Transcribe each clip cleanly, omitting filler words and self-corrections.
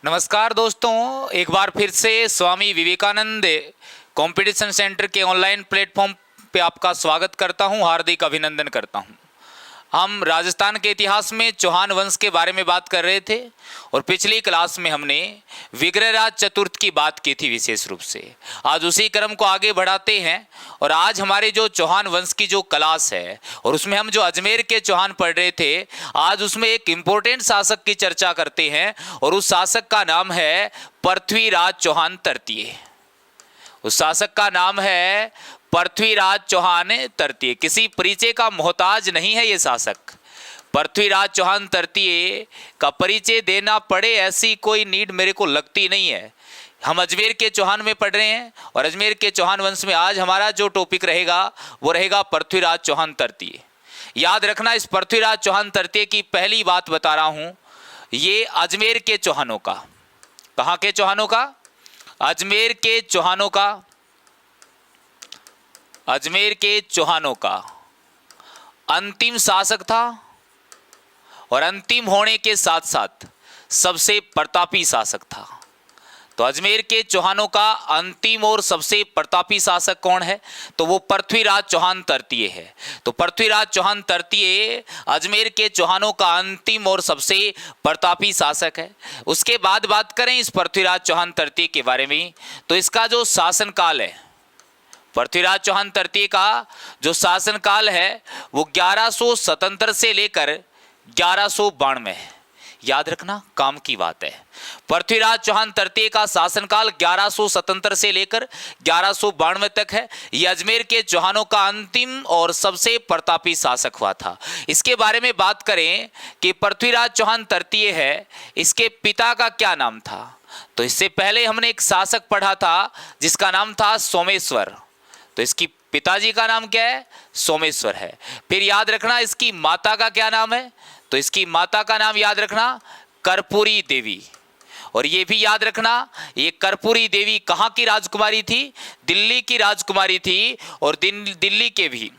नमस्कार दोस्तों, एक बार फिर से स्वामी विवेकानंद कंपटीशन सेंटर के ऑनलाइन प्लेटफॉर्म पे आपका स्वागत करता हूं, हार्दिक अभिनंदन करता हूं। हम राजस्थान के इतिहास में चौहान वंश के बारे में बात कर रहे थे और पिछली क्लास में हमने विग्रहराज चतुर्थ की बात की थी विशेष रूप से। आज उसी क्रम को आगे बढ़ाते हैं और आज हमारे जो चौहान वंश की जो क्लास है और उसमें हम जो अजमेर के चौहान पढ़ रहे थे, आज उसमें एक इम्पोर्टेंट शासक की चर्चा करते हैं और उस शासक का नाम है पृथ्वीराज चौहान तृतीय। उस शासक का नाम है पृथ्वीराज चौहान तृतीय। किसी परिचय का मोहताज नहीं है ये शासक। पृथ्वीराज चौहान तृतीय का परिचय देना पड़े ऐसी कोई नीड मेरे को लगती नहीं है। हम अजमेर के चौहान में पढ़ रहे हैं और अजमेर के चौहान वंश में आज हमारा जो टॉपिक रहेगा वो रहेगा पृथ्वीराज चौहान तृतीय। याद रखना, इस पृथ्वीराज चौहान तृतीय की पहली बात बता रहा हूं, ये अजमेर के चौहानों का। कहाँ के चौहानों का? अजमेर के चौहानों का। अजमेर के चौहानों का अंतिम शासक था और अंतिम होने के साथ साथ सबसे प्रतापी शासक था। तो अजमेर के चौहानों का अंतिम और सबसे प्रतापी शासक कौन है? तो वो पृथ्वीराज चौहान तृतीय है। तो पृथ्वीराज चौहान तृतीय अजमेर के चौहानों का अंतिम और सबसे प्रतापी शासक है। उसके बाद बात करें इस पृथ्वीराज चौहान तृतीय के बारे में, तो इसका जो शासनकाल है, पृथ्वीराज चौहान तृतीय का जो शासनकाल है वो 1177 से लेकर 1192 है। याद रखना, काम की बात है। पृथ्वीराज चौहान तृतीय का शासनकाल 1177 से लेकर 1192 तक है। यह अजमेर के चौहानों का अंतिम और सबसे प्रतापी शासक हुआ था। इसके बारे में बात करें कि पृथ्वीराज चौहान तृतीय है, इसके पिता का क्या नाम था? तो इससे पहले हमने एक शासक पढ़ा था जिसका नाम था सोमेश्वर। तो इसकी पिताजी का नाम क्या है? सोमेश्वर है। फिर याद रखना इसकी माता का क्या नाम है? तो इसकी माता का नाम याद रखना कर्पूरी देवी। और ये भी याद रखना, ये कर्पूरी देवी कहाँ की राजकुमारी थी? दिल्ली की राजकुमारी थी और दिल्ली के भी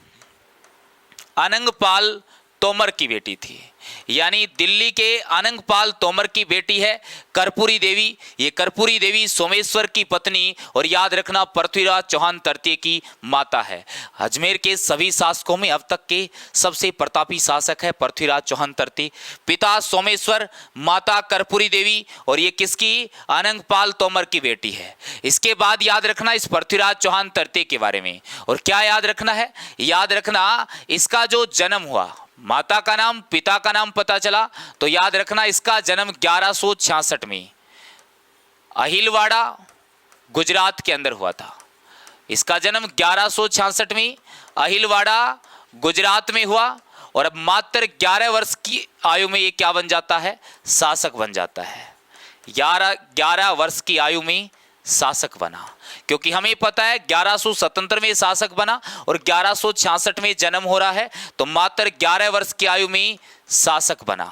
अनंगपाल तोमर की बेटी थी। यानी दिल्ली के अनंगपाल तोमर की बेटी है कर्पूरी देवी। ये कर्पूरी देवी सोमेश्वर की पत्नी और याद रखना पृथ्वीराज चौहान तृतीय की माता है। अजमेर के सभी शासकों में अब तक के सबसे प्रतापी शासक है पृथ्वीराज चौहान तृतीय। पिता सोमेश्वर, माता कर्पूरी देवी और ये किसकी? अनंगपाल तोमर की बेटी है। इसके बाद याद रखना इस पृथ्वीराज चौहान तृतीय के बारे में। और क्या याद रखना है? याद रखना इसका जो जन्म हुआ, माता का नाम, पिता का नाम पता चला, तो याद रखना इसका जन्म 1166 में अहिलवाड़ा गुजरात के अंदर हुआ था। इसका जन्म 1166 में अहिलवाड़ा गुजरात में हुआ और अब मात्र 11 वर्ष की आयु में ये क्या बन जाता है? शासक बन जाता है। 11 वर्ष की आयु में शासक बना, क्योंकि हमें पता है 1177 में शासक बना और 1166 में जन्म हो रहा है, तो मात्र 11 वर्ष की आयु में शासक बना।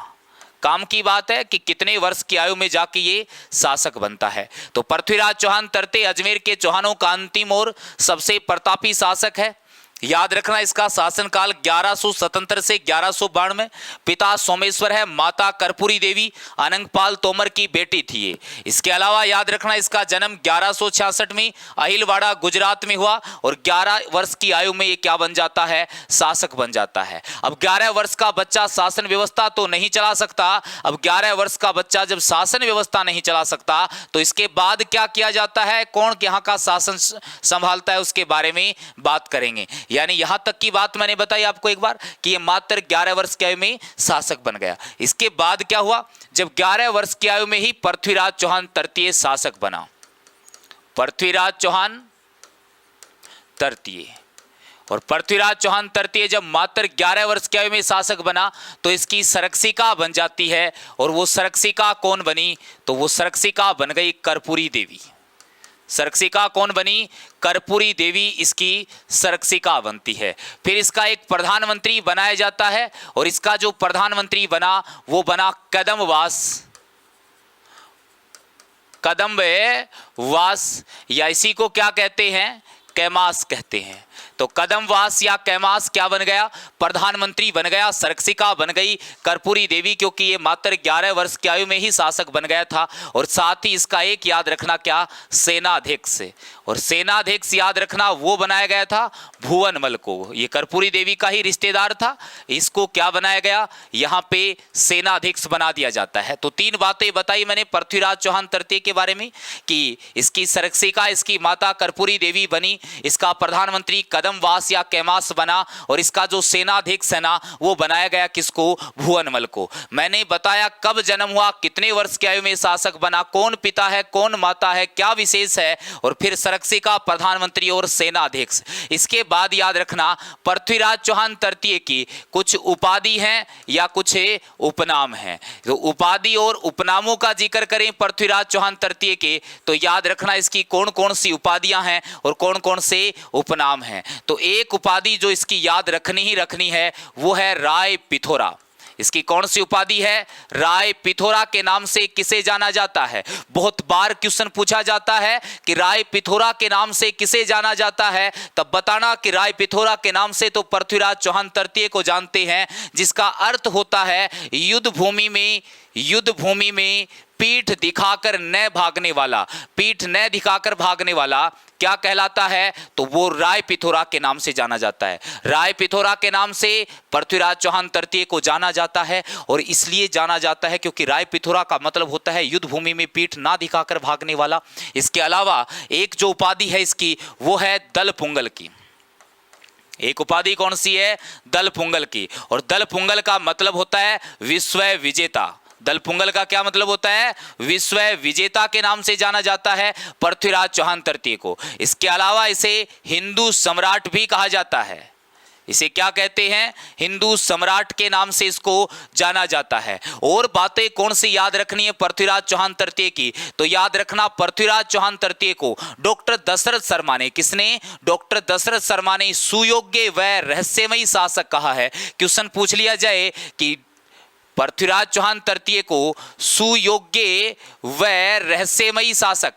काम की बात है कि कितने वर्ष की आयु में जाके ये शासक बनता है। तो पृथ्वीराज चौहान तृतीय अजमेर के चौहानों का अंतिम और सबसे प्रतापी शासक है। याद रखना इसका शासनकाल 1177 से 1192। पिता सोमेश्वर है, माता कर्पूरी देवी अनंगपाल तोमर की बेटी थी ये। इसके अलावा याद रखना इसका जन्म 1166 में अहिलवाड़ा गुजरात में हुआ और 11 वर्ष की आयु में ये क्या बन जाता है? शासक बन जाता है। अब 11 वर्ष का बच्चा शासन व्यवस्था तो नहीं चला सकता। अब 11 वर्ष का बच्चा जब शासन व्यवस्था नहीं चला सकता तो इसके बाद क्या किया जाता है? कौन यहाँ का शासन संभालता है उसके बारे में बात करेंगे। यानी यहां तक की बात मैंने बताई आपको एक बार कि ये मात्र 11 वर्ष की आयु में शासक बन गया। इसके बाद क्या हुआ? जब 11 वर्ष की आयु में ही पृथ्वीराज चौहान तृतीय शासक बना। पृथ्वीराज चौहान तृतीय और पृथ्वीराज चौहान तृतीय जब मात्र 11 वर्ष की आयु में शासक बना तो इसकी सरक्षिका बन जाती है। और वो सरक्षिका कौन बनी? तो वो सरक्षिका बन गई कर्पूरी देवी। सरक्षिका कौन बनी? कर्पूरी देवी इसकी सरक्षिका बनती है। फिर इसका एक प्रधानमंत्री बनाया जाता है और इसका जो प्रधानमंत्री बना वो बना कदम्बवास। कदम्बवास या इसी को क्या कहते हैं? कैमास कहते हैं। तो कदमवास या कैमास क्या बन गया? प्रधानमंत्री बन गया, सरक्षिका बन गई कर्पूरी देवी, क्योंकि ये मात्र 11 वर्ष की आयु में ही शासक बन गया था। और साथ ही इसका एक याद रखना, क्या? सेनाध्यक्ष। और सेनाध्यक्ष याद रखना वो बनाया गया था भुवनमल को, ये कर्पूरी देवी का ही रिश्तेदार था। इसको क्या बनाया गया? यहाँ पे सेनाध्यक्ष बना दिया जाता है। तो 3 बातें बताई मैंने पृथ्वीराज चौहान तृतीय के बारे में, कि इसकी सरक्षिका इसकी माता कर्पूरी देवी बनी, इसका प्रधानमंत्री कदमवास या कैमास बना, और इसका जो सेनाध्यक्ष है ना वो बनाया गया किसको? भुवनमल को। मैंने बताया कब जन्म हुआ, कितने वर्ष की आयु में शासक बना, कौन पिता है कौन माता है, क्या विशेष है, और फिर सरक्षिका, प्रधानमंत्री और सेनाध्यक्ष। इसके बाद याद रखना पृथ्वीराज चौहान तृतीय की कुछ उपाधि हैं या कुछ उपनाम हैं। तो उपाधि और उपनामों का जिक्र करें पृथ्वीराज चौहान तृतीय के, तो याद रखना इसकी कौन कौन सी उपाधियां हैं और कौन कौन से उपनाम हैं। तो एक उपाधि जो इसकी याद रखनी ही रखनी है वो है राय पिथोरा। इसकी कौन सी उपाधि है? राय पिथोरा के नाम से किसे जाना जाता है? बहुत बार क्वेश्चन पूछा जाता है कि राय पिथोरा के नाम से किसे जाना जाता है, तब बताना कि राय पिथोरा के नाम से तो पृथ्वीराज चौहान तृतीय को जानते हैं, जिसका अर्थ होता है युद्ध भूमि में पीठ दिखाकर न भागने वाला। पीठ न दिखाकर भागने वाला क्या कहलाता है? तो वो राय पिथोरा के नाम से जाना जाता है। राय पिथोरा के नाम से पृथ्वीराज चौहान तृतीय को जाना जाता है, और इसलिए जाना जाता है क्योंकि राय पिथोरा का मतलब होता है युद्ध भूमि में पीठ ना दिखाकर भागने वाला। इसके अलावा एक जो उपाधि है इसकी वो है दल पुंगल की। एक उपाधि कौन सी है? दल पुंगल की। और दल पुंगल का मतलब होता है विश्व विजेता। दल पुंगल का क्या मतलब होता है? विश्व विजेता के नाम से जाना जाता है पृथ्वीराज चौहान तृतीय को। इसके अलावा इसे हिंदू सम्राट भी कहा जाता है। इसे क्या कहते हैं? हिंदू सम्राट के नाम से इसको जाना जाता है। और बातें कौन सी याद रखनी है पृथ्वीराज चौहान तृतीय की? तो याद रखना पृथ्वीराज चौहान तृतीय को डॉक्टर दशरथ शर्मा ने, किसने? डॉक्टर दशरथ शर्मा ने सुयोग्य व रहस्यमयी शासक कहा है। क्वेश्चन पूछ लिया जाए कि पृथ्वीराज चौहान तृतीय को सुयोग्य व रहस्यमयी शासक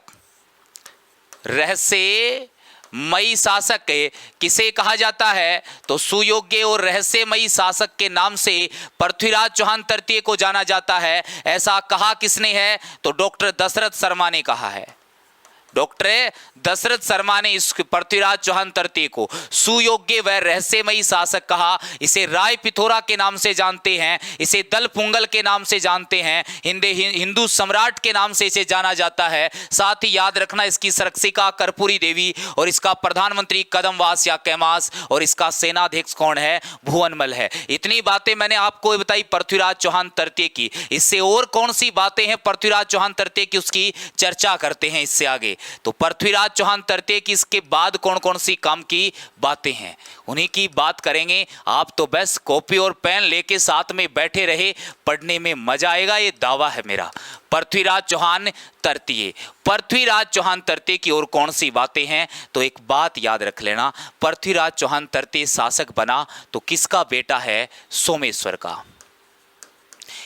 किसे कहा जाता है? तो सुयोग्य और रहस्यमयी शासक के नाम से पृथ्वीराज चौहान तृतीय को जाना जाता है। ऐसा कहा किसने है? तो डॉक्टर दशरथ शर्मा ने कहा है। डॉक्टर दशरथ शर्मा ने इस पृथ्वीराज चौहान तृतीय को सुयोग्य व रहस्यमयी शासक कहा। इसे राय पिथोरा के नाम से जानते हैं, इसे दल पुंगल के नाम से जानते हैं, हिंदू सम्राट के नाम से इसे जाना जाता है। साथ ही याद रखना इसकी सरक्षिका कर्पूरी देवी, और इसका प्रधानमंत्री कदमवास या कैमास, और इसका सेनाध्यक्ष कौन है? भुवनमल है। इतनी बातें मैंने आपको बताई पृथ्वीराज चौहान तृतीय की। इससे और कौन सी बातें हैं पृथ्वीराज चौहान तृतीय की, उसकी चर्चा करते हैं इससे आगे। तो पृथ्वीराज चौहान तृतीय की इसके बाद कौन कौन सी काम की बातें हैं उन्हीं की बात करेंगे। आप तो बस कॉपी और पेन लेके साथ में बैठे रहे, पढ़ने में मजा आएगा, ये दावा है मेरा। पृथ्वीराज चौहान तृतीय, पृथ्वीराज चौहान तृतीय की और कौन सी बातें हैं? तो एक बात याद रख लेना, पृथ्वीराज चौहान तृतीय शासक बना तो किसका बेटा है? सोमेश्वर का।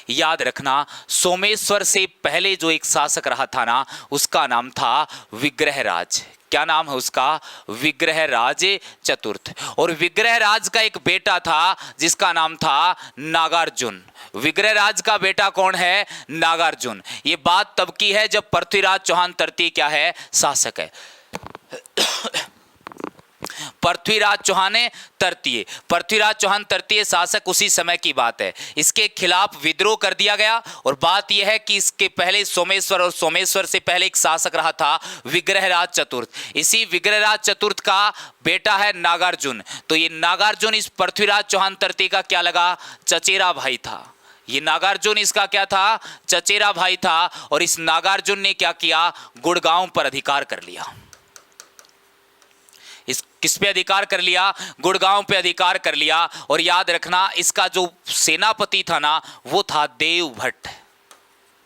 याद रखना सोमेश्वर से पहले जो एक शासक रहा था ना, उसका नाम था विग्रहराज। क्या नाम है उसका? विग्रहराज चतुर्थ। और विग्रहराज का एक बेटा था जिसका नाम था नागार्जुन। विग्रहराज का बेटा कौन है? नागार्जुन। ये बात तब की है जब पृथ्वीराज चौहान तृतीय क्या है? शासक है। पृथ्वीराज चौहान तृतीय शासक उसी समय की बात है। इसके खिलाफ विद्रोह कर दिया गया। और बात यह है कि इसके पहले सोमेश्वर, और सोमेश्वर से पहले एक शासक रहा था विग्रहराज चतुर्थ। इसी विग्रहराज चतुर्थ का बेटा है नागार्जुन। तो ये नागार्जुन इस पृथ्वीराज चौहान तृतीय का क्या लगा? चचेरा भाई था। ये नागार्जुन इसका क्या था? चचेरा भाई था। और इस नागार्जुन ने क्या किया? गुड़गांव पर अधिकार कर लिया। इस किस पे अधिकार कर लिया? गुड़गांव पे अधिकार कर लिया। और याद रखना इसका जो सेनापति था ना, वो था देवभट्ट।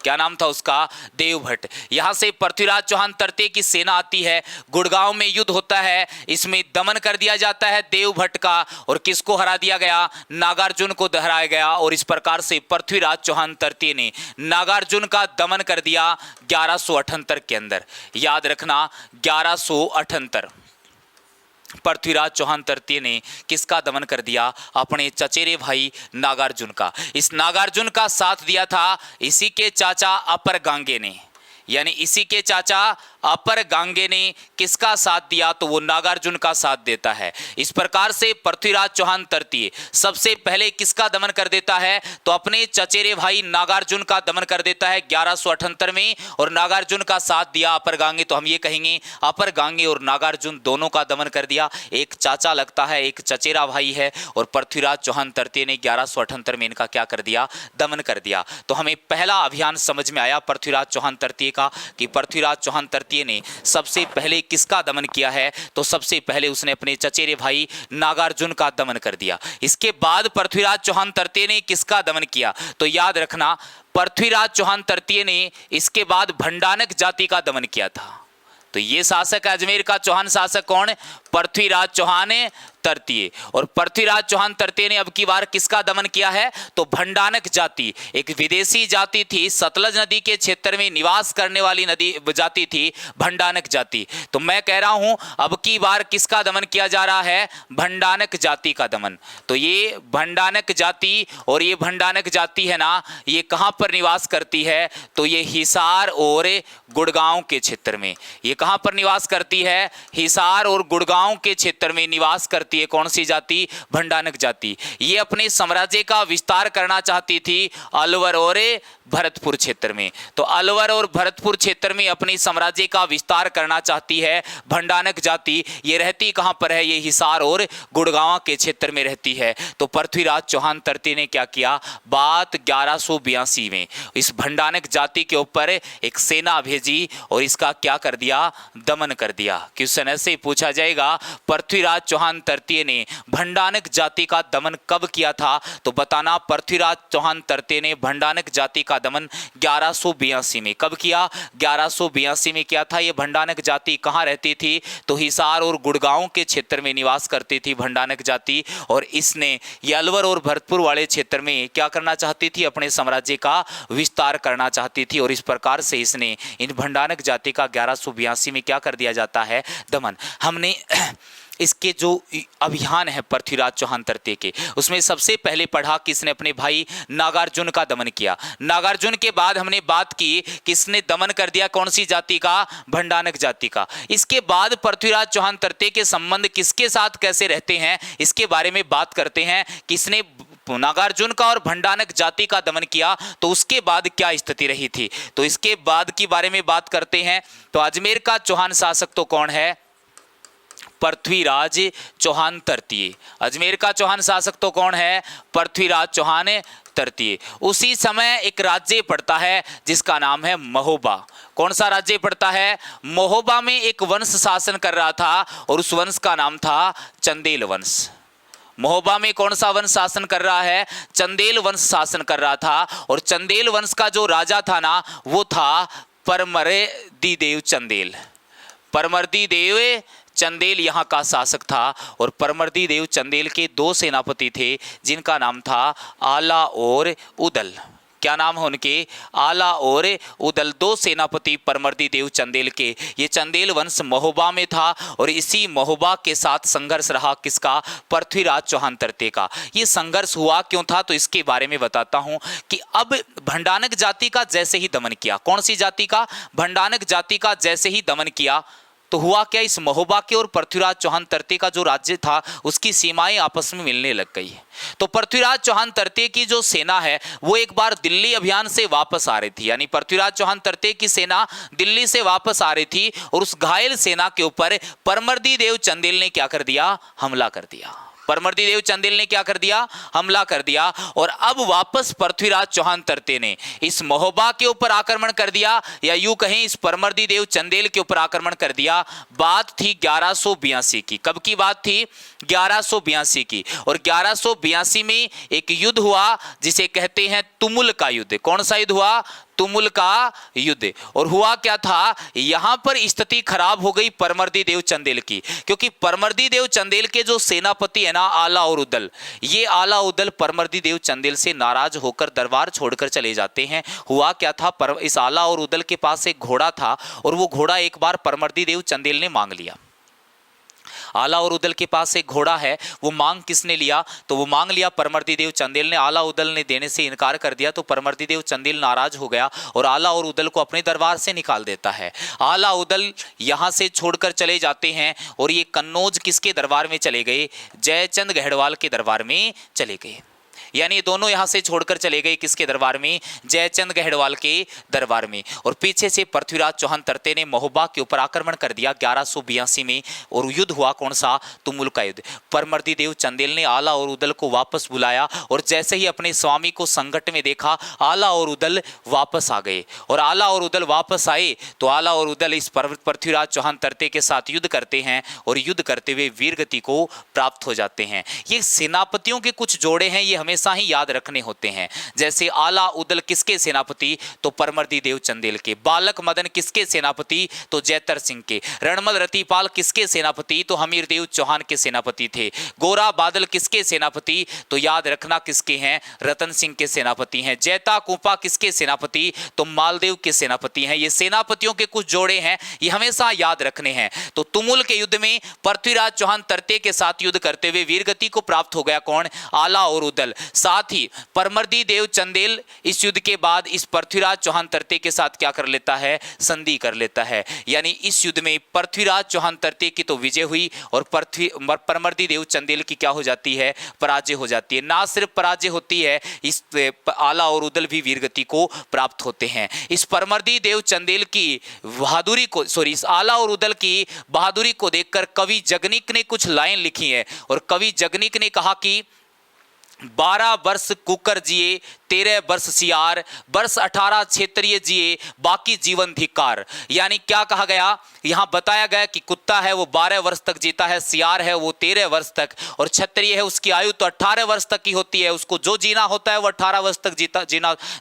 क्या नाम था उसका? देवभट्ट। यहां से पृथ्वीराज चौहान तृतीय की सेना आती है, गुड़गांव में युद्ध होता है, इसमें दमन कर दिया जाता है देवभट्ट का। और किसको हरा दिया गया? नागार्जुन को हराया गया। और इस प्रकार से पृथ्वीराज चौहान तृतीय ने नागार्जुन का दमन कर दिया 1178 के अंदर। याद रखना 1178। पृथ्वीराज चौहान तृतीय ने किसका दमन कर दिया? अपने चचेरे भाई नागार्जुन का। इस नागार्जुन का साथ दिया था इसी के चाचा अपर गांगे ने, यानी इसी के चाचा अपर गांगे ने किसका साथ दिया? तो वो नागार्जुन का साथ देता है। इस प्रकार से पृथ्वीराज चौहान तृतीय सबसे पहले किसका दमन कर देता है? तो अपने चचेरे भाई नागार्जुन का दमन कर देता है 1178 में, और नागार्जुन का साथ दिया अपर गांगे। तो हम ये कहेंगे अपर गांगे और नागार्जुन दोनों का दमन कर दिया। एक चाचा लगता है, एक चचेरा भाई है, और पृथ्वीराज चौहान तृतीय ने 1178 में इनका क्या कर दिया? दमन कर दिया। तो हमें पहला अभियान समझ में आया पृथ्वीराज चौहान तृतीय का कि पृथ्वीराज चौहान तृतीय ने सबसे पहले किसका दमन किया है? तो सबसे पहले उसने अपने चचेरे भाई नागार्जुन का दमन कर दिया। इसके बाद पृथ्वीराज चौहान तृतीय ने किसका दमन किया? तो याद रखना, पृथ्वीराज चौहान तृतीय ने इसके बाद भंडानक जाति का दमन किया था। तो ये शासक अजमेर का चौहान शासक कौन? पृथ्वीराज चौहान तृतीय। और पृथ्वीराज चौहान तृतीय ने अब की बार किसका दमन किया है? तो भंडानक जाति, एक विदेशी जाति थी, सतलज नदी के क्षेत्र में निवास करने वाली नदी जाति थी भंडानक जाति। तो मैं कह रहा हूं अब की बार किसका दमन किया जा रहा है? भंडानक जाति का दमन। तो ये भंडानक जाति, और ये भंडानक जाति है ना, ये कहां पर निवास करती है? तो ये हिसार और गुड़गांव के क्षेत्र में। ये कहां पर निवास करती है? हिसार और गुड़गांव के क्षेत्र में निवास करती है। कौन सी जाति? भंडानक जाति। ये अपने साम्राज्य का विस्तार करना चाहती थी अलवर और भरतपुर क्षेत्र में। तो अलवर और भरतपुर क्षेत्र में अपनी साम्राज्य का विस्तार करना चाहती है भंडानक जाति। ये रहती कहां पर है? ये हिसार और गुड़गांव के क्षेत्र में रहती है। तो पृथ्वीराज चौहान तृतीय ने क्या किया? बात 1182 में इस भंडानक जाति के ऊपर एक सेना भेजी और इसका क्या कर दिया? दमन कर दिया। क्वेश्चन ऐसे पूछा जाएगा, पृथ्वीराज चौहान तृतीय ने भंडानक जाति का दमन कब किया था? तो बताना, पृथ्वीराज चौहान तृतीय ने भंडानक जाति का दमन 1182 में। कब किया? 1182 में किया था। ये भंडानक जाति कहाँ रहती थी? तो हिसार और गुड़गांव के क्षेत्र में निवास करती थी भंडानक जाति। और इसने ये अलवर और भरतपुर वाले क्षेत्र में क्या करना चाहती थी? अपने साम्राज्य का विस्तार करना चाहती थी। और इस प्रकार से इसने इन भंडानक जाति का 1182 में क्या कर दिया जाता है? दमन। हमने इसके जो अभियान है पृथ्वीराज चौहान तृतीय के, उसमें सबसे पहले पढ़ा किसने अपने भाई नागार्जुन का दमन किया। नागार्जुन के बाद हमने बात की किसने दमन कर दिया? कौन सी जाति का? भंडानक जाति का। इसके बाद पृथ्वीराज चौहान तृतीय के संबंध किसके साथ कैसे रहते हैं, इसके बारे में बात करते हैं। किसने नागार्जुन का और भंडानक जाति का दमन किया, तो उसके बाद क्या स्थिति रही थी? तो इसके बाद के बारे में बात करते हैं। तो अजमेर का चौहान शासक तो कौन है? पृथ्वीराज चौहान तृतीय। अजमेर का चौहान शासक तो कौन है? पृथ्वीराज चौहान तृतीय। उसी समय एक राज्य पड़ता है जिसका नाम है महोबा। कौन सा राज्य पड़ता है? महोबा में एक वंश शासन कर रहा था और उस वंश का नाम था चंदेल वंश। महोबा में कौन सा वंश शासन कर रहा है? चंदेल वंश शासन कर रहा था। और चंदेल वंश का जो राजा था ना, वो था परमर्दी देव चंदेल। परमर्दी देव चंदेल यहाँ का शासक था। और परमर्दी देव चंदेल के दो सेनापति थे जिनका नाम था आला और उदल। क्या नाम है उनके? आला और उदल। दो सेनापति परमर्दी देव चंदेल के। ये चंदेल वंश महोबा में था और इसी महोबा के साथ संघर्ष रहा किसका? पृथ्वीराज चौहान तृतीय का। ये संघर्ष हुआ क्यों था, तो इसके बारे में बताता हूं कि अब भंडानक जाति का जैसे ही दमन किया, कौन सी जाति का? भंडानक जाति का जैसे ही दमन किया तो हुआ क्या? इस महोबा के और पृथ्वीराज चौहान तृतीय का जो राज्य था उसकी सीमाएं आपस में मिलने लग गई। तो पृथ्वीराज चौहान तृतीय की जो सेना है वो एक बार दिल्ली अभियान से वापस आ रही थी, यानी पृथ्वीराज चौहान तृतीय की सेना दिल्ली से वापस आ रही थी और उस घायल सेना के ऊपर परमर्दी देव चंदेल ने क्या कर दिया? हमला कर दिया। परमर्दी देव चंदेल ने क्या कर दिया? हमला कर दिया। और अब वापस पृथ्वीराज चौहान तृतीय ने इस महोबा के ऊपर आक्रमण कर दिया, या यूं कहें इस परमर्दी देव चंदेल के ऊपर आक्रमण कर दिया। बात थी 1182 की। कब की बात थी? 1182 की। और 1182 में एक युद्ध हुआ जिसे कहते हैं तुमुल का युद्ध। कौन सा युद्ध हुआ? तुमुल का युद्ध। और हुआ क्या था? यहां पर स्थिति खराब हो गई परमर्दी देव चंदेल की, क्योंकि परमर्दी देव चंदेल के जो सेनापति है ना आला और उदल, ये आला उदल परमर्दी देव चंदेल से नाराज होकर दरबार छोड़कर चले जाते हैं। हुआ क्या था? इस आला और उदल के पास एक घोड़ा था और वो घोड़ा एक बार परमर्दी देव चंदेल ने मांग लिया। आला और उदल के पास एक घोड़ा है, वो मांग किसने लिया? तो वो मांग लिया परमर्दी देव चंदेल ने। आला उदल ने देने से इनकार कर दिया तो परमर्दी देव चंदेल नाराज हो गया और आला और उदल को अपने दरबार से निकाल देता है। आला उदल यहां से छोड़कर चले जाते हैं और ये कन्नौज किसके दरबार में चले गए? जयचंद गढ़वाल के दरबार में चले गए। यानी ये दोनों यहां से छोड़कर चले गए किसके दरबार में? जयचंद गढ़वाल के दरबार में। और पीछे से पृथ्वीराज चौहान तरते ने महोबा के ऊपर आक्रमण कर दिया 1182 में और युद्ध हुआ कौन सा? तुमुल का युद्ध। परमर्दी देव चंदेल ने आला और उदल को वापस बुलाया और जैसे ही अपने स्वामी को संकट में देखा, आला और उदल वापस आ गए। और आला और उदल वापस आए तो आला और उदल इस पृथ्वीराज चौहान तरते के साथ युद्ध करते हैं और युद्ध करते हुए वीरगति को प्राप्त हो जाते हैं। ये सेनापतियों के कुछ जोड़े हैं, ये हमेशा ही याद रखने होते हैं। जैसे आला उदल किसके सेनापति? तो परमर्दी देव चंदेल के। बालक मदन किसके सेनापति? तो जयतर सिंह के। रणमल रतिपाल किसके सेनापति? तो हमीर देव चौहान के सेनापति थे। गोरा बादल किसके सेनापति? तो याद रखना किसके हैं? रतन सिंह के सेनापति हैं। जैता कुपा किसके सेनापति? तो मालदेव के सेनापति हैं। ये सेनापतियों के कुछ जोड़े हैं, ये हमेशा याद रखने हैं। तो तुमुल के युद्ध में पृथ्वीराज चौहान तरते के साथ युद्ध करते हुए वीरगति को प्राप्त हो गया कौन? आला और उदल। साथ ही परमर्दी देव चंदेल इस युद्ध के बाद इस पृथ्वीराज चौहान तरते के साथ क्या कर लेता है? संधि कर लेता है। यानी इस युद्ध में पृथ्वीराज चौहान तरते की तो विजय हुई और परमर्दी देव चंदेल की क्या हो जाती है? पराजय हो जाती है। ना सिर्फ पराजय होती है, इस आला और उदल भी वीरगति को प्राप्त होते हैं। इस परमर्दी देव चंदेल की बहादुरी को, इस आला और उदल की बहादुरी को देखकर कवि जगनिक ने कुछ लाइन लिखी है और कवि जगनिक ने कहा कि 12 वर्ष कुकर जिए, 13 वर्ष सियार, वर्ष 18 क्षेत्रीय जिए, बाकी जीवन धिक्कार। यानी क्या कहा गया? यहां बताया गया कि कुत्ता है वो 12 वर्ष तक जीता है, सियार है वो 13 वर्ष तक, और क्षत्रिय है उसकी आयु तो 18 वर्ष तक की होती है। उसको जो जीना होता है वो 18 वर्ष तक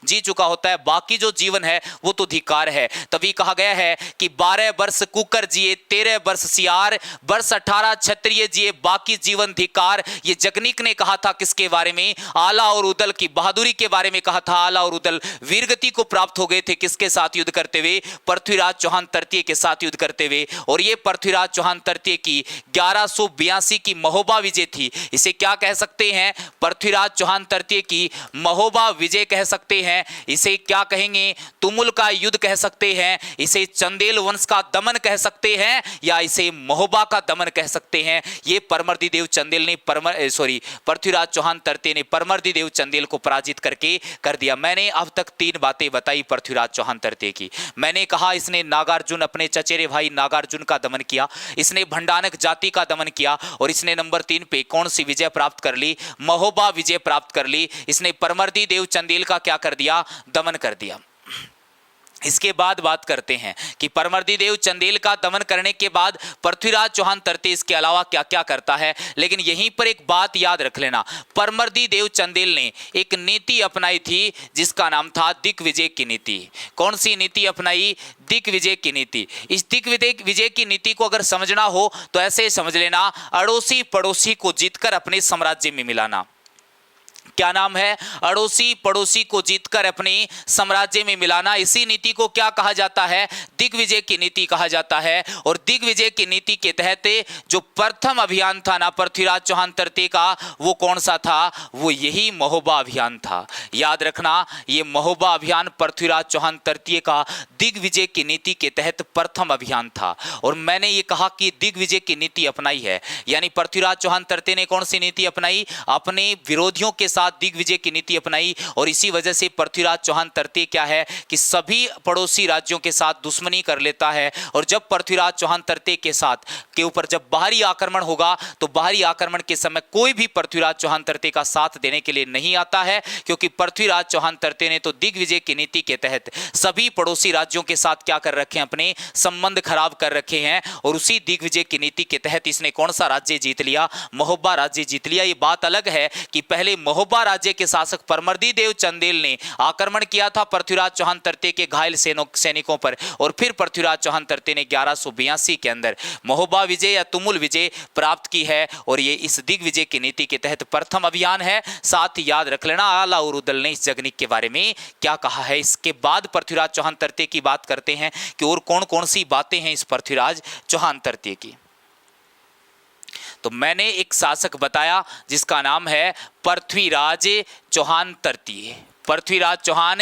जी चुका होता है, बाकी जो जीवन है वो तो धिक्कार है। तभी कहा गया है कि 12 वर्ष कुकर जिए, 13 वर्ष सियार, वर्ष 18 क्षत्रिय जिए, बाकी जीवन धिक्कार। ये जगनिक ने कहा था किसके बारे में? आला और उदल की बहादुरी के बारे में कहा था। आला और उदल वीरगति को प्राप्त हो गए थे किसके साथ युद्ध करते हुए? पृथ्वीराज चौहान तरतीय के साथ युद्ध करते हुए। और ये पृथ्वीराज चौहान तरतीय की 1182 की महोबा विजय थी। इसे क्या कह सकते हैं? पृथ्वीराज चौहान तरतीय की महोबा विजय कह सकते हैं। इसे क्या कहेंगे? तुमुल का युद्ध कह सकते हैं। इसे चंदेल वंश का दमन कह सकते हैं या इसे महोबा का दमन कह सकते हैं। ये परमर्दी देव चंदेल ने पृथ्वीराज चौहान तरतीय ने परमर्दी देव चंदेल को पराजित करके कर दिया। मैंने अब तक 3 बातें बताई पृथ्वीराज चौहान तरतीय की। मैंने कहा इसने नागार्जुन, अपने चचेरे भाई नागार्जुन का दमन किया, इसने भंडानक जाति का दमन किया, और इसने नंबर 3 पे कौन सी विजय प्राप्त कर ली? महोबा विजय प्राप्त कर ली। इसने परमर्दी देव चंदेल का क्या कर दिया? दमन कर दिया। इसके बाद बात करते हैं कि परमर्दी देव चंदेल का दमन करने के बाद पृथ्वीराज चौहान तरते इसके अलावा क्या क्या करता है। लेकिन यहीं पर एक बात याद रख लेना, परमर्दी देव चंदेल ने एक नीति अपनाई थी जिसका नाम था दिग्विजय की नीति। कौन सी नीति अपनाई? दिग्विजय की नीति। इस दिग्विजय की नीति को अगर समझना हो तो ऐसे समझ लेना, अड़ोसी पड़ोसी को जीतकर अपने साम्राज्य में मिलाना। क्या नाम है? अड़ोसी पड़ोसी को जीतकर अपने साम्राज्य में मिलाना। इसी नीति को क्या कहा जाता है? दिग्विजय की नीति कहा जाता है। और दिग्विजय की नीति के तहत जो प्रथम अभियान था ना पृथ्वीराज चौहान तरते का, वो कौन सा था? वो यही महोबा अभियान था। याद रखना, ये महोबा अभियान पृथ्वीराज चौहान तरतीय का दिग्विजय की नीति के तहत प्रथम अभियान था। और मैंने ये कहा कि दिग्विजय की नीति अपनाई है, यानी पृथ्वीराज चौहान तरते ने कौन सी नीति अपनाई? अपने विरोधियों के साथ दिग्विजय की नीति अपनाई। और इसी वजह से पृथ्वीराज चौहान तरते क्या है कि सभी पड़ोसी राज्यों के साथ दुश्मनी कर लेता है। और जब पृथ्वीराज चौहान तरते के ऊपर जब बाहरी आक्रमण होगा तो बाहरी आक्रमण के समय कोई भी पृथ्वीराज चौहान तरते का साथ देने के लिए नहीं आता है, क्योंकि पृथ्वीराज चौहान तरते ने तो दिग्विजय की नीति के तहत सभी पड़ोसी राज्यों के साथ क्या कर रखे हैं? अपने संबंध खराब कर रखे हैं। और उसी दिग्विजय की नीति के तहत इसने कौन सा राज्य जीत लिया? महोबा राज्य जीत लिया। ये बात अलग है कि पहले महोबा राज्य के शासक परमर्दी देव चंदेल ने आक्रमण किया था पृथ्वीराज चौहान तरते के घायल सैनिकों पर, और फिर पृथ्वीराज चौहान तरते ने 1182 के अंदर महोबा विजय या तुमुल विजय प्राप्त की है। और ये इस दिग्विजय की नीति के तहत प्रथम अभियान है। साथ ही याद रख लेना आला और उदल ने इस जगनिक के बारे में क्या कहा है। इसके बाद पृथ्वीराज चौहान तरते की बात करते हैं कि और कौन कौन सी बातें हैं इस पृथ्वीराज चौहान तरते की। तो मैंने एक शासक बताया जिसका नाम है पृथ्वीराज चौहान तृतीय। पृथ्वीराज चौहान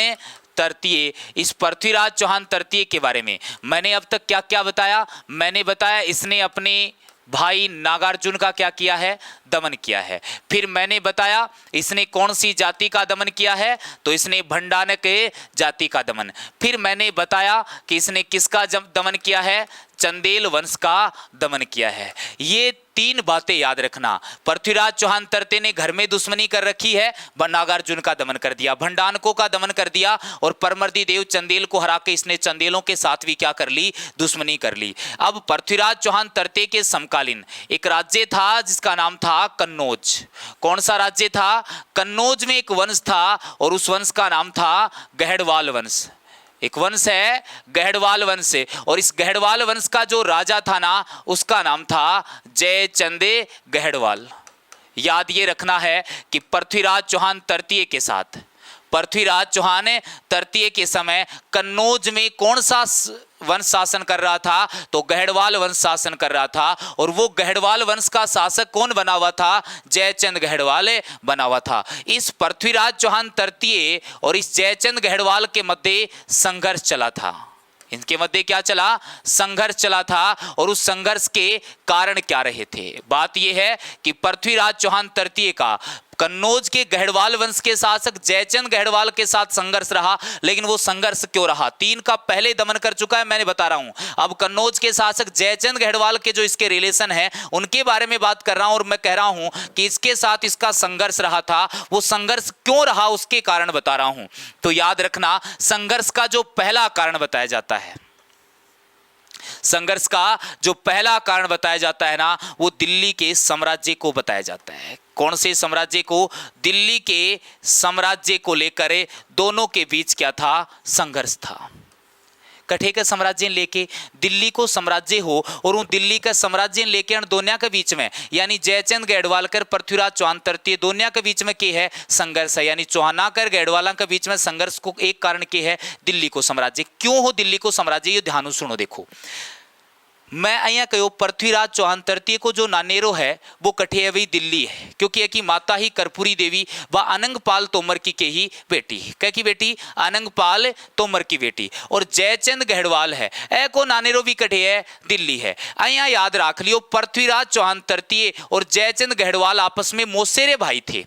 तृतीय। इस पृथ्वीराज चौहान तृतीय के बारे में मैंने अब तक क्या क्या बताया? मैंने बताया इसने अपने भाई नागार्जुन का क्या किया है? दमन किया है। फिर मैंने बताया इसने कौन सी जाति का दमन किया है? तो इसने भंडानक जाति का दमन। फिर मैंने बताया कि इसने किसका दमन किया है? चंदेल वंश का दमन किया है। ये 3 बातें याद रखना। पृथ्वीराज चौहान तृतीय ने घर में दुश्मनी कर रखी है, नागार्जुन का दमन कर दिया, भंडानकों का दमन कर दिया और परमर्दी देव चंदेल को हरा के इसने चंदेलों के साथ भी क्या कर ली? दुश्मनी कर ली। अब पृथ्वीराज चौहान तृतीय के समकालीन एक राज्य था जिसका नाम था कन्नौज। कौन सा राज्य था? कन्नौज में एक वंश था और उस वंश का नाम था गहड़वाल वंश। एक वंश है गहड़वाल वंश, और इस गहड़वाल वंश का जो राजा था ना उसका नाम था जयचंद गहड़वाल। याद ये रखना है कि पृथ्वीराज चौहान तृतीय के साथ, पृथ्वीराज चौहान तृतीय के समय कन्नौज में कौन सा वंश शासन कर रहा था? तो गहड़वाल वंश शासन कर रहा था। और वो गहड़वाल वंश का शासक कौन बना हुआ था? जयचंद गहड़वाल बना हुआ था। इस पृथ्वीराज चौहान तृतीय और इस जयचंद गहड़वाल के मध्य संघर्ष चला था। इनके मध्य क्या चला? संघर्ष चला था। और उस संघर्ष के कारण क्या रहे थे? बात यह है कि पृथ्वीराज चौहान तृतीय का कन्नौज के गहड़वाल वंश के शासक जयचंद गहड़वाल के साथ संघर्ष रहा। लेकिन वो संघर्ष क्यों रहा? 3 का पहले दमन कर चुका है, मैंने बता रहा हूं। अब कन्नौज के शासक जयचंद गहड़वाल के जो इसके रिलेशन है उनके बारे में बात कर रहा हूं और मैं कह रहा हूं कि इसके साथ इसका संघर्ष रहा था। वो संघर्ष क्यों रहा उसके कारण बता रहा हूं। तो याद रखना, संघर्ष का जो पहला कारण बताया जाता है, संघर्ष का जो पहला कारण बताया जाता है ना, वो दिल्ली के साम्राज्य को बताया जाता है। कौन से साम्राज्य को? दिल्ली के साम्राज्य को लेकर दोनों के बीच क्या था? संघर्ष था। कठे का साम्राज्य लेके दिल्ली को साम्राज्य हो और उन दिल्ली का साम्राज्य लेके दोनों के बीच में यानी जयचंद गहड़वालकर पृथ्वीराज चौहान तृतीय दोनों के बीच में के है संघर्ष है। यानी चौहानाकर गहड़वाला के बीच में संघर्ष को एक कारण के है दिल्ली को साम्राज्य। क्यों हो दिल्ली को साम्राज्य? ये ध्यान सुनो। देखो, मैं अहिया कहो पृथ्वीराज चौहान तृतीय को जो नानेरो है वो कठे वही दिल्ली है, क्योंकि एक माता ही कर्पूरी देवी व अनंगपाल तोमर की के ही बेटी है। क्या की बेटी? अनंगपाल तोमर की बेटी। और जयचंद गहड़वाल है ए को नानेरो भी कठे है दिल्ली है। अहिया याद रख लियो, पृथ्वीराज चौहान तृतीय और जयचंद गहड़वाल आपस में मौसेरे भाई थे।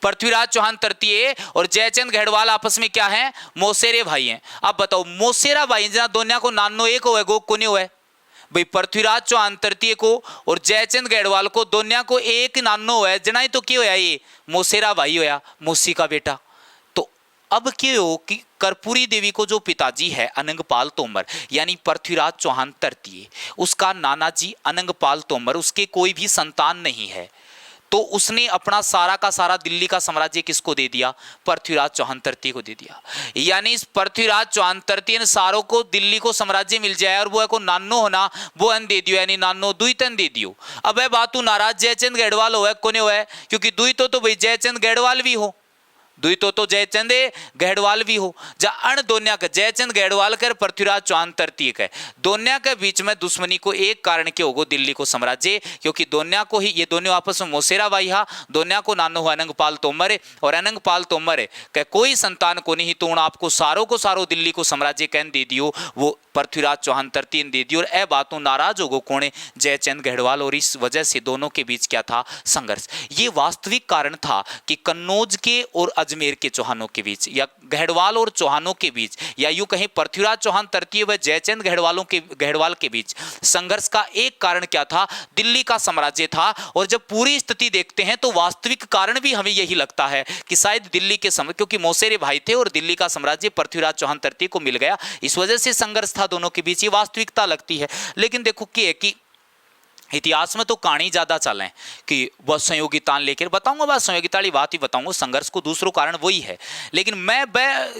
पृथ्वीराज चौहान तृतीय और जयचंद गहड़वाल आपस में क्या है? मौसेरे भाई हैं। अब बताओ, मौसेरा भाई जहाँ दोनों को नानो एक हो गो कोने हुआ है भाई? पृथ्वीराज चौहान तृतीय को और जयचंद गहड़वाल को दोनों को एक नानो है जना ही तो क्यों होया? ये मौसेरा भाई होया, मौसी का बेटा। तो अब क्यों हो कि कर्पूरी देवी को जो पिताजी है अनंगपाल तोमर यानी पृथ्वीराज चौहान तृतीय, उसका नाना जी अनंगपाल तोमर, उसके कोई भी संतान नहीं है। तो उसने अपना सारा का सारा दिल्ली का साम्राज्य किसको दे दिया? पृथ्वीराज चौहान तृतीय को दे दिया। यानी इस पृथ्वीराज चौहान तृतीय ने सारों को दिल्ली को साम्राज्य मिल जाए और वो को नानो होना वो अन दे दियो, यानी नानो दुई तन दे दियो। अब है बात नाराज जयचंद गहड़वाल हो कोने हो है, क्योंकि दुई तो भाई जयचंद गहड़वाल भी हो, दुई तो जयचंद गहड़वाल भी हो। जा अण दोन्या का जयचंद गहड़वाल कर पृथ्वीराज चौहान तृतीय के दोन्या के बीच में दुश्मनी को एक कारण के होगो दिल्ली को साम्राज्य, क्योंकि दोन्या को ही ये दोनों आपस में मौसेरा भाई हा, दोन्या को नानो हो अनंगपाल तोमर और अनंगपाल तोमर के कोई संतान को नहीं, तो आपको सारों को सारो दिल्ली को साम्राज्य कहन दे दियो, वो पृथ्वीराज चौहान तृतीय दे दी। और ए बातों नाराज होगो कौन? जयचंद गहड़वाल। और इस वजह से दोनों के बीच क्या था? संघर्ष। ये वास्तविक कारण था कि कन्नौज के और अजमेर के चौहानों के बीच या गहड़वाल और चौहानों के बीच या यूं कहें पृथ्वीराज चौहान तृतीय व जयचंद गहड़वाल के बीच संघर्ष का एक कारण क्या था? दिल्ली का साम्राज्य था। और जब पूरी स्थिति देखते हैं तो वास्तविक कारण भी हमें यही लगता है कि शायद दिल्ली के क्योंकि मौसेरे भाई थे और दिल्ली का साम्राज्य पृथ्वीराज चौहान तृतीय को मिल गया, इस वजह से संघर्ष था दोनों के बीच। ये वास्तविकता लगती है। लेकिन देखो कि इतिहास में तो कहानी ज्यादा चले कि वह संयोगिता लेकर बताऊंगा, बस संयोगिता वाली बात ही बताऊंगा, संघर्ष को दूसरों कारण वही है। लेकिन मैं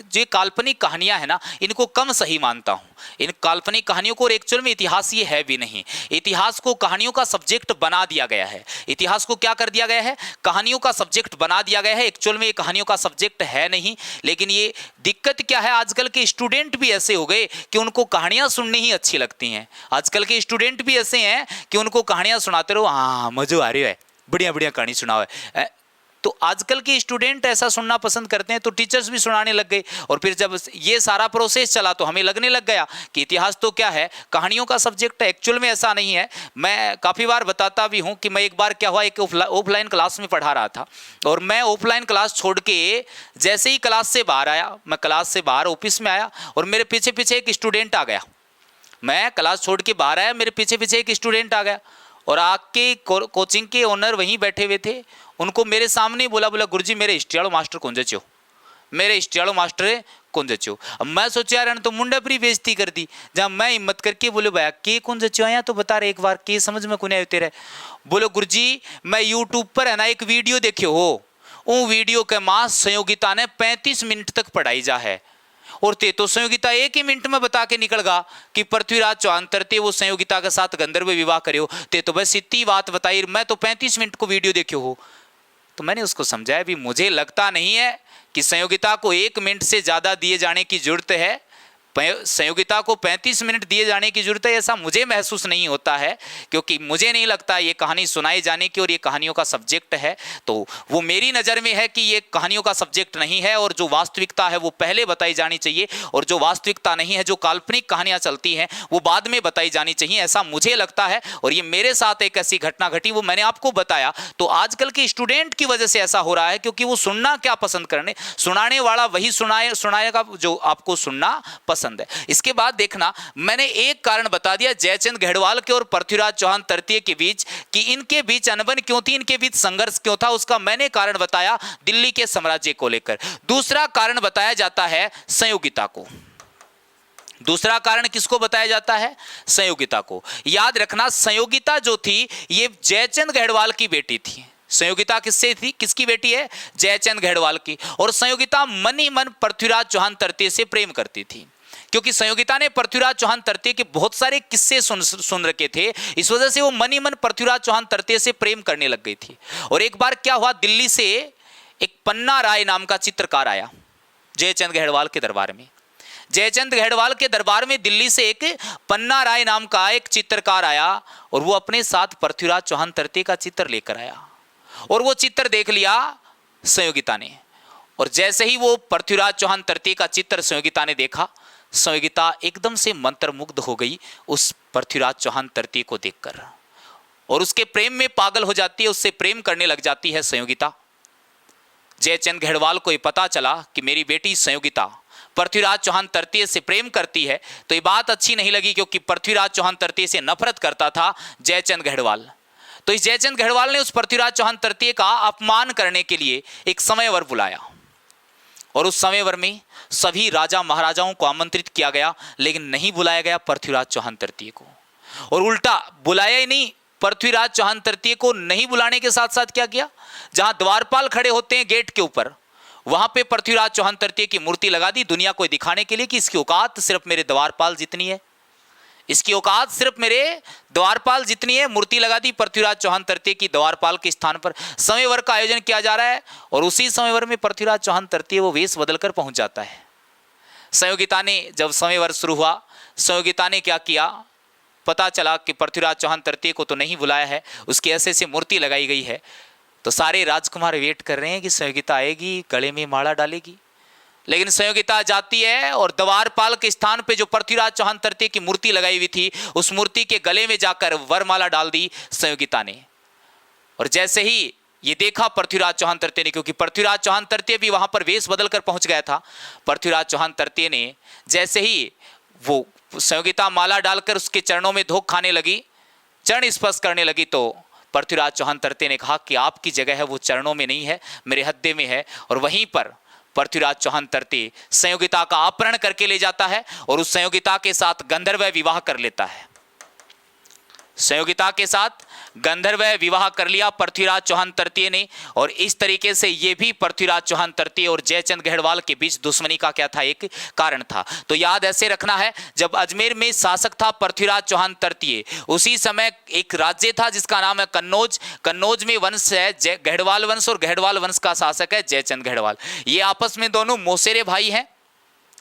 जो काल्पनिक कहानियां है ना इनको कम सही मानता हूं। इन काल्पनिक कहानियों को, और एक्चुअल में इतिहास ये है भी नहीं। इतिहास को कहानियों का सब्जेक्ट बना दिया गया है। इतिहास को क्या कर दिया गया है? कहानियों का सब्जेक्ट बना दिया गया है। एक्चुअल में ये कहानियों का सब्जेक्ट है नहीं। लेकिन ये दिक्कत क्या है, आजकल के स्टूडेंट भी ऐसे हो गए कि उनको कहानियां सुननी ही अच्छी लगती हैं। आजकल के स्टूडेंट भी ऐसे हैं कि उनको कहानियां सुनाते रहो, हाँ मजा आ रही है, बढ़िया बढ़िया कहानी सुनाओ है। तो आजकल के स्टूडेंट ऐसा सुनना पसंद करते हैं, तो टीचर्स भी सुनाने लग गए। और फिर जब ये सारा प्रोसेस चला तो हमें लगने लग गया कि इतिहास तो क्या है, कहानियों का सब्जेक्ट है। एक्चुअल में ऐसा नहीं है। मैं काफ़ी बार बताता भी हूँ कि मैं एक बार क्या हुआ, एक ऑफलाइन क्लास में पढ़ा रहा था, और मैं ऑफलाइन क्लास छोड़ के जैसे ही क्लास से बाहर आया, मैं क्लास से बाहर ऑफिस में आया और मेरे पीछे पीछे एक स्टूडेंट आ गया। मैं क्लास छोड़ के बाहर आया, मेरे पीछे पीछे एक स्टूडेंट आ गया, और आके कोचिंग के ओनर वहीं बैठे हुए थे। उनको मेरे सामने बोला गुरुजी मेरे हिस्ट्री मास्टर कौन जच्यो, मेरे हिस्ट्री मास्टर कौन जच्यो। अब मैं सोचा यार तो मुंडा पर बेइज्जती कर दी। जब मैं हिम्मत करके बोले भैया के कौन जच्यो आया तो बता रहे एक बार, के समझ में कौन आयो तेरे। बोलो गुरुजी मैं यूट्यूब पर है ना एक वीडियो देखे हो, उन वीडियो के मां संयोगिता ने 35 मिनट तक पढ़ाई जा है, और ते तो संयोगिता एक ही मिनट में बता के निकल गा कि पृथ्वीराज चौहान तरते वो संयोगिता के साथ गंधर्व विवाह करियो। ते तो बस इतनी बात बताई, मैं तो 35 मिनट को वीडियो देखियो हो। तो मैंने उसको समझाया भी मुझे लगता नहीं है कि संयोगिता को 1 मिनट से ज़्यादा दिए जाने की जरूरत है। संयोगिता को 35 मिनट दिए जाने की जरूरत है ऐसा मुझे महसूस नहीं होता है, क्योंकि मुझे नहीं लगता ये कहानी सुनाई जाने की और ये कहानियों का सब्जेक्ट है। तो वो मेरी नज़र में है कि ये कहानियों का सब्जेक्ट नहीं है, और जो वास्तविकता है वो पहले बताई जानी चाहिए, और जो वास्तविकता नहीं है, जो काल्पनिक कहानियाँ चलती हैं वो बाद में बताई जानी चाहिए, ऐसा मुझे लगता है। और ये मेरे साथ एक ऐसी घटना घटी, वो मैंने आपको बताया। तो आजकल के स्टूडेंट की वजह से ऐसा हो रहा है, क्योंकि वो सुनना क्या पसंद करने, सुनाने वाला वही सुनाएगा जो आपको सुनना पसंद है। इसके बाद देखना, मैंने एक कारण बता दिया जयचंद घेड़वाल के और पृथ्वीराज चौहान तृतीय के बीच, कि इनके बीच अनबन क्यों थी, इनके बीच संघर्ष क्यों था, उसका मैंने कारण बताया दिल्ली के साम्राज्य को लेकर। दूसरा कारण बताया जाता है संयोगिता को। दूसरा कारण किसको बताया जाता है? संयोगिता को। याद रखना, संयोगिता जो थी ये जयचंद घेड़वाल की बेटी थी। संयोगिता किससे थी, किसकी बेटी है? जयचंद घेड़वाल की। और संयोगिता मन ही मन पृथ्वीराज चौहान तृतीय से प्रेम करती थी, क्योंकि संयोगिता ने पृथ्वीराज चौहान तृतीय के बहुत सारे किस्से सुन रखे थे। इस वजह से वो मन ही मन पृथ्वीराज चौहान तृतीय से प्रेम करने लग गई थी। और एक बार क्या हुआ, दिल्ली से एक पन्ना राय नाम का चित्रकार आया जयचंद घेड़वाल के दरबार में। जयचंद घेड़वाल के दरबार में दिल्ली से एक पन्ना राय नाम का एक चित्रकार आया, और वो अपने साथ पृथ्वीराज चौहान तृतीय का चित्र लेकर आया। और वो चित्र देख लिया संयोगिता ने, और जैसे ही वो पृथ्वीराज चौहान तृतीय का चित्र संयोगिता ने देखा, संयोगिता एकदम से मंत्रमुग्ध हो गई उस पृथ्वीराज चौहान तृतीय को देखकर, और उसके प्रेम में पागल हो जाती है, उससे प्रेम करने लग जाती है संयोगिता। जयचंद घेड़वाल को ये पता चला कि मेरी बेटी संयोगिता पृथ्वीराज चौहान तृतीय से प्रेम करती है, तो ये बात अच्छी नहीं लगी, क्योंकि पृथ्वीराज चौहान तृतीय से नफरत करता था जयचंद घेड़वाल। तो इस जयचंद घेड़वाल ने उस पृथ्वीराज चौहान तृतीय का अपमान करने के लिए एक समयवर बुलाया, और उस समयवर में सभी राजा महाराजाओं को आमंत्रित किया गया, लेकिन नहीं बुलाया गया पृथ्वीराज चौहान तृतीय को। और उल्टा बुलाया ही नहीं, पृथ्वीराज चौहान तृतीय को नहीं बुलाने के साथ साथ क्या किया, जहां द्वारपाल खड़े होते हैं गेट के ऊपर, वहां पे पृथ्वीराज चौहान तृतीय की मूर्ति लगा दी, दुनिया को दिखाने के लिए कि इसकी औकात सिर्फ मेरे द्वारपाल जितनी है, इसकी औकात सिर्फ मेरे द्वारपाल जितनी है। मूर्ति लगा दी पृथ्वीराज चौहान तृतीय की द्वारपाल के स्थान पर। समयवर का आयोजन किया जा रहा है, और उसी समयवर में पृथ्वीराज चौहान तृतीय वो वेश बदलकर पहुंच जाता है। संयोगिता ने जब समयवर शुरू हुआ, संयोगिता ने क्या किया, पता चला कि पृथ्वीराज चौहान तृतीय को तो नहीं बुलाया है, उसकी ऐसे मूर्ति लगाई गई है। तो सारे राजकुमार वेट कर रहे हैं कि संयोगिता आएगी, गले में माला डालेगी, लेकिन संयोगिता जाती है और द्वारपाल के स्थान पे जो पृथ्वीराज चौहान तृतीय की मूर्ति लगाई हुई थी, उस मूर्ति के गले में जाकर वरमाला डाल दी संयोगिता ने। और जैसे ही ये देखा पृथ्वीराज चौहान तृतीय ने, क्योंकि पृथ्वीराज चौहान तृतीय भी वहां पर वेश बदलकर पहुंच गया था, पृथ्वीराज चौहान तृतीय ने जैसे ही वो संयोगिता माला डालकर उसके चरणों में धोख खाने लगी, चरण स्पर्श करने लगी, तो पृथ्वीराज चौहान तृतीय ने कहा कि आपकी जगह है वो चरणों में नहीं है, मेरे हृदय में है। और वहीं पर पृथ्वीराज चौहान तृतीय संयोगिता का अपहरण करके ले जाता है, और उस संयोगिता के साथ गंधर्व विवाह कर लेता है। संयोगिता के साथ गंधर्व विवाह कर लिया पृथ्वीराज चौहान तृतीय ने, और इस तरीके से ये भी पृथ्वीराज चौहान तृतीय और जयचंद गढ़वाल के बीच दुश्मनी का क्या था, एक कारण था। तो याद ऐसे रखना है, जब अजमेर में शासक था पृथ्वीराज चौहान तृतीय, उसी समय एक राज्य था जिसका नाम है कन्नौज। कन्नौज में वंश है गढ़वाल वंश, और गढ़वाल वंश का शासक है जयचंद गढ़वाल। ये आपस में दोनों मौसेरे भाई हैं,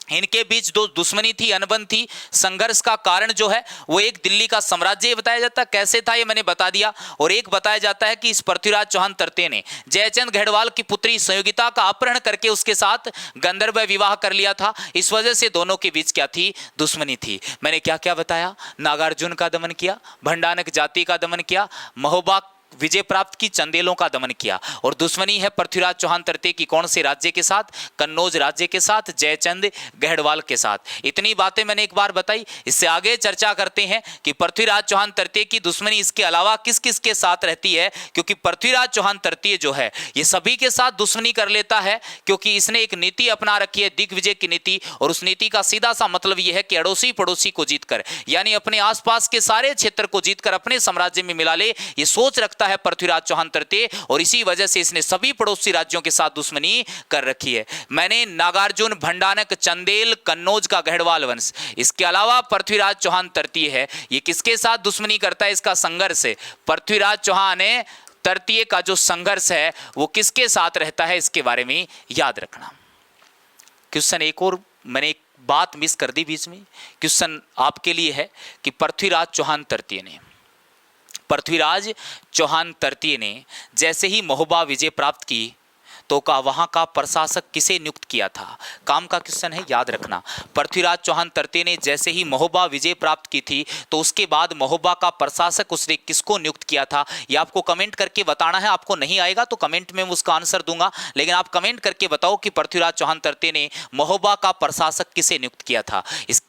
इनके बीच दो दुश्मनी थी, अनबन थी। संघर्ष का कारण जो है वो एक दिल्ली का साम्राज्य बताया जाता है, कैसे था ये मैंने बता दिया, और एक बताया जाता है कि इस पृथ्वीराज चौहान तृतीय ने जयचंद गढ़वाल की पुत्री संयोगिता का अपहरण करके उसके साथ गंधर्व विवाह कर लिया था। इस वजह से दोनों के बीच क्या थी, दुश्मनी थी। मैंने क्या क्या बताया, नागार्जुन का दमन किया, भंडानक जाति का दमन किया, महोबा विजय प्राप्त की, चंदेलों का दमन किया, और दुश्मनी है पृथ्वीराज चौहान तृतीय की कौन से राज्य के साथ, कन्नौज राज्य के साथ, जयचंद गढ़वाल के साथ। इतनी बातें मैंने एक बार बताई। इससे आगे चर्चा करते हैं कि पृथ्वीराज चौहान तृतीय की दुश्मनी इसके अलावा किस किस के साथ रहती है, क्योंकि पृथ्वीराज चौहान तृतीय जो है ये सभी के साथ दुश्मनी कर लेता है, क्योंकि इसने एक नीति अपना रखी है, दिग्विजय की नीति, और उस नीति का सीधा सा मतलब यह है कि अड़ोसी पड़ोसी को जीतकर, यानी अपने आसपास के सारे क्षेत्र को जीतकर अपने साम्राज्य में मिला ले, ये सोच रखता है पृथ्वीराज चौहान तृतीय, और इसी वजह से इसने सभी पड़ोसी राज्यों के साथ दुश्मनी कर रखी है। मैंने नागार्जुन, भंडानक, चंदेल, कन्नौज का गढ़वाल वंश, इसके अलावा पृथ्वीराज चौहान तृतीय है, ये किसके साथ दुश्मनी करता है, इसका संघर्ष है। पृथ्वीराज चौहान तृतीय का जो संघर्ष है वो किसके साथ रहता है, इसके बारे में याद रखना। क्वेश्चन एक और मैंने एक बात मिस कर दी बीच में, क्वेश्चन आपके लिए है कि पृथ्वीराज चौहान तृतीय ने जैसे ही महोबा विजय प्राप्त की तो का वहां का प्रशासक किसे नियुक्त किया था। काम का क्वेश्चन है, याद रखना। पृथ्वीराज चौहान तृतीय ने जैसे ही महोबा विजय प्राप्त की थी तो उसके बाद महोबा का प्रशासक उसने किसको नियुक्त किया था, यह आपको कमेंट करके बताना है। आपको नहीं आएगा तो कमेंट में उसका आंसर दूंगा, लेकिन आप कमेंट करके बताओ कि पृथ्वीराज चौहान तृतीय ने महोबा का प्रशासक किसे नियुक्त किया था।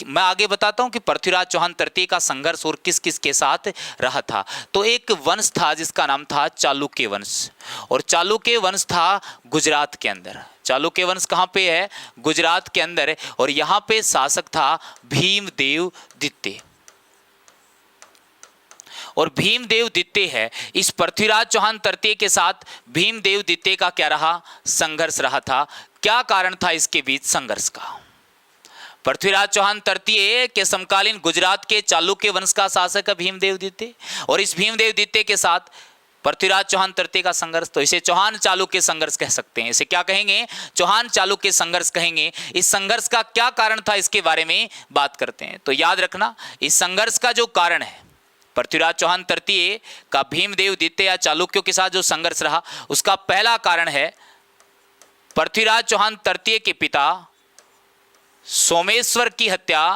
मैं आगे बताता हूं कि पृथ्वीराज चौहान तृतीय का संघर्ष और किस किस के साथ रहा था। तो एक वंश था जिसका नाम था चालुक्य वंश, और चालुक्य वंश था गुजरात के अंदर। चालुक्य वंश कहाँ पे है, गुजरात के अंदर, और यहाँ पे शासक था भीमदेव द्वितीय। और भीमदेव द्वितीय है, इस पृथ्वीराज चौहान तृतीय के साथ भीमदेव द्वितीय का क्या रहा, संघर्ष रहा था। क्या कारण था इसके बीच संघर्ष का। पृथ्वीराज चौहान तृतीय के समकालीन गुजरात के चालुक्य वंश का शासक है भीमदेव द्वितीय, और इस भीमदेव द्वितीय के साथ पृथ्वीराज चौहान तृतीय का संघर्ष, तो इसे चौहान चालुक्य संघर्ष कह सकते हैं। इसे क्या कहेंगे, चौहान चालुक्य संघर्ष कहेंगे। इस संघर्ष का क्या कारण था, इसके बारे में बात करते हैं। तो याद रखना, इस संघर्ष का जो कारण है, पृथ्वीराज चौहान तृतीय का भीमदेव द्वितीय या चालुक्यों के साथ जो संघर्ष रहा, उसका पहला कारण है पृथ्वीराज चौहान तृतीय के पिता सोमेश्वर की हत्या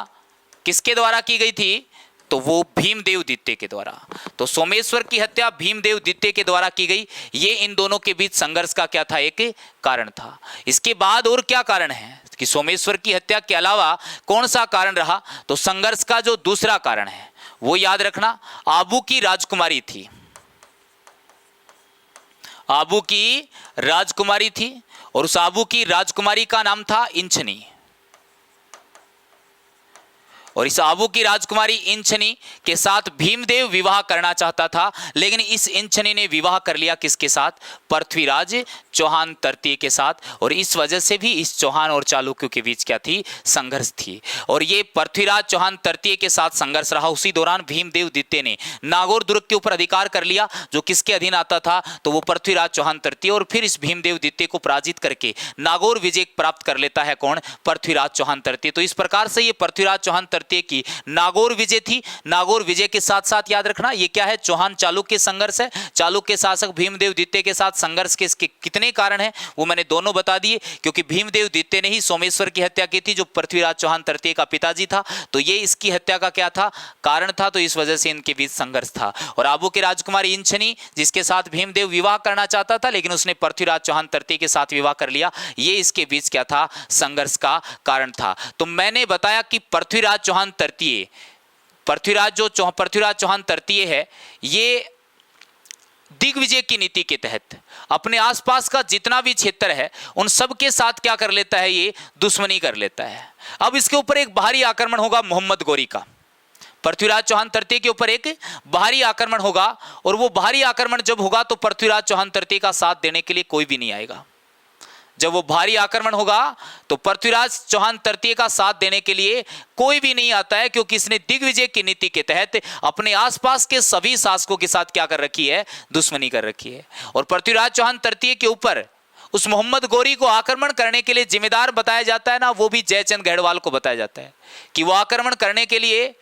किसके द्वारा की गई थी, तो वो भीमदेव द्वितीय के द्वारा। तो सोमेश्वर की हत्या भीमदेव द्वितीय के द्वारा की गई। ये इन दोनों के बीच संघर्ष का क्या था, एक कारण था। इसके बाद और क्या कारण है कि सोमेश्वर की हत्या के अलावा कौन सा कारण रहा, तो संघर्ष का जो दूसरा कारण है वो याद रखना, आबू की राजकुमारी थी। आबू की राजकुमारी थी, और उस आबू की राजकुमारी का नाम था इंचनी। और इस आबू की राजकुमारी इंचनी के साथ भीमदेव विवाह करना चाहता था, लेकिन इस इंचनी ने विवाह कर लिया किसके साथ, पृथ्वीराज चौहान तृतीय के साथ, और इस वजह से भी इस चौहान और चालुक्यों के बीच क्या थी, संघर्ष थी। और ये पृथ्वीराज चौहान तृतीय के साथ संघर्ष रहा। उसी दौरान भीमदेव द्वितीय ने नागौर दुर्ग के ऊपर अधिकार कर लिया, जो किसके अधीन आता था, तो वो पृथ्वीराज चौहान तृतीय, और फिर इस भीमदेव द्वितीय को पराजित करके नागौर विजय प्राप्त कर लेता है कौन, पृथ्वीराज चौहान तृतीय। तो इस प्रकार से ये पृथ्वीराज चौहान तृतीय की नागौर विजय थी। नागौर विजय के साथ साथ याद रखना, ये क्या है, चौहान चालुक्य संघर्ष है। चालुक्य शासक भीमदेव द्वितीय के साथ संघर्ष के इसके कितने कारण हैं वो मैंने दोनों बता दिए, क्योंकि भीमदेव द्वितीय ने ही सोमेश्वर की हत्या की थी, जो पृथ्वीराज चौहान तृतीय का पिताजी था। तो ये इसकी हत्या का क्या था, कारण था। तो इस वजह से इनके बीच संघर्ष था। और आबू की राजकुमारी इंचनी, जिसके साथ भीमदेव विवाह करना चाहता था, लेकिन उसने पृथ्वीराज चौहान तृतीय के साथ विवाह कर लिया, ये इसके बीच क्या था, संघर्ष का कारण था। तो मैंने बताया कि पृथ्वीराज चौहान तृतीय, पृथ्वीराज चौहान तृतीय है, ये दिग्विजय की नीति के तहत अपने आसपास का जितना भी क्षेत्र है उन सब के साथ क्या कर लेता है, ये दुश्मनी कर लेता है। अब इसके ऊपर एक बाहरी आक्रमण होगा मोहम्मद गौरी का। पृथ्वीराज चौहान तृतीय के ऊपर एक बाहरी आक्रमण होगा, और वो बाहरी आक्रमण जब होगा तो पृथ्वीराज चौहान तृतीय का साथ देने के लिए कोई भी नहीं आएगा। जब वो भारी आक्रमण होगा तो पृथ्वीराज चौहान तृतीय का साथ देने के लिए कोई भी नहीं आता है, क्योंकि इसने दिग्विजय की नीति के तहत अपने आसपास के सभी शासकों के साथ क्या कर रखी है, दुश्मनी कर रखी है। और पृथ्वीराज चौहान तृतीय के ऊपर उस मोहम्मद गोरी को आक्रमण करने के लिए जिम्मेदार बताया जाता है ना, वो भी जयचंद गढ़वाल को बताया जाता है कि वो आक्रमण करने के लिए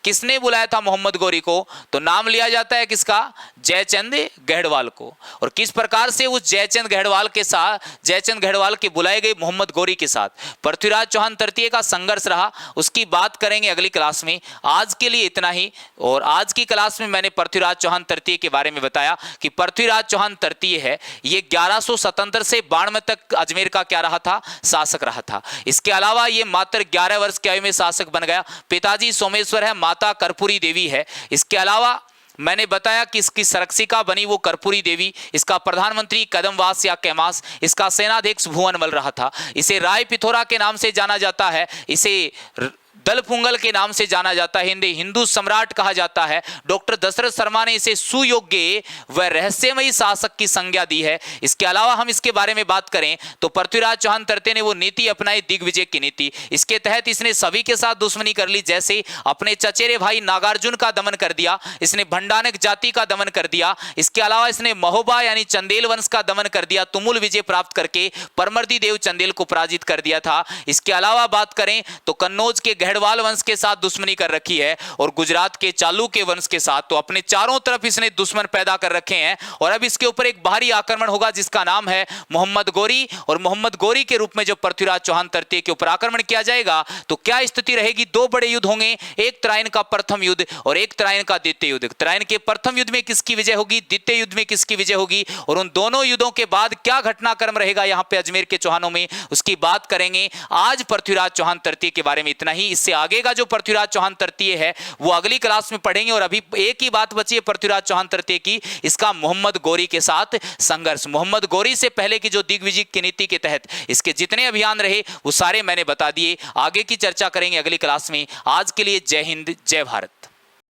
किसने बुलाया था मोहम्मद गोरी को, तो नाम लिया जाता है किसका, जयचंद गढ़वाल को। और किस प्रकार से उस जयचंद गढ़वाल के साथ, जयचंद गढ़वाल के बुलाए गए मोहम्मद गोरी के साथ पृथ्वीराज चौहान तृतीय का संघर्ष रहा, उसकी बात करेंगे अगली क्लास में। आज के लिए इतना ही। और आज की क्लास में मैंने पृथ्वीराज चौहान तृतीय के बारे में बताया कि पृथ्वीराज चौहान तृतीय है, ये 1177 से 92 तक अजमेर का क्या रहा था, शासक रहा था। इसके अलावा ये मात्र 11 वर्ष की आयु में शासक बन गया। पिताजी सोमेश्वर है, माता कर्पूरी देवी है। इसके अलावा मैंने बताया कि इसकी संरक्षिका बनी वो कर्पूरी देवी, इसका प्रधानमंत्री कदमवास या कैमास, इसका सेनाध्यक्ष भुवनमल रहा था। इसे राय पिथोरा के नाम से जाना जाता है, इसे दलपुंगल के नाम से जाना जाता है, हिंदू सम्राट कहा जाता है। डॉक्टर दशरथ शर्मा ने इसे सुयोग्य व रहस्यमयी शासक की संज्ञा दी है। इसके अलावा हम इसके बारे में बात करें तो पृथ्वीराज चौहान तृतीय ने वो नीति अपनाई, दिग्विजय की नीति। इसके तहत इसने सभी के साथ दुश्मनी कर ली, जैसे अपने चचेरे भाई नागार्जुन का दमन कर दिया, इसने भंडानक जाति का दमन कर दिया। इसके अलावा इसने महोबा यानी चंदेल वंश का दमन कर दिया, तुमुल विजय प्राप्त करके परमर्दी देव चंदेल को पराजित कर दिया था। इसके अलावा बात करें तो कन्नौज के गढ़वाल वंश के साथ दुश्मनी कर रखी है, और गुजरात के चालुक्य वंश के साथ। तो अपने चारों तरफ इसने दुश्मन पैदा कर रखे हैं। और अब इसके ऊपर एक बाहरी आक्रमण होगा जिसका नाम है मोहम्मद गोरी। और मोहम्मद गोरी के रूप में जब पृथ्वीराज चौहान तृतीय के ऊपर आक्रमण किया जाएगा तो क्या स्थिति रहेगी, दो बड़े युद्ध होंगे, एक तराइन का प्रथम युद्ध और एक तराइन का द्वितीय युद्ध। तराइन के प्रथम युद्ध में किसकी विजय होगी, द्वितीय युद्ध में किसकी विजय होगी, और उन दोनों युद्धों के बाद क्या घटनाक्रम रहेगा यहां पे अजमेर के चौहानों में, उसकी बात करेंगे। आज पृथ्वीराज चौहान तृतीय के बारे में इतना ही। इससे आगे का जो पृथ्वीराज चौहान तृतीय है वो अगली क्लास में पढ़ेंगे। और अभी एक ही बात बची है पृथ्वीराज चौहान तृतीय की, इसका मोहम्मद गोरी के साथ संघर्ष। मोहम्मद गोरी से पहले की जो दिग्विजय की नीति के तहत इसके जितने अभियान रहे वो सारे मैंने बता दिए। आगे की चर्चा करेंगे अगली क्लास में। आज के लिए जय हिंद, जय भारत।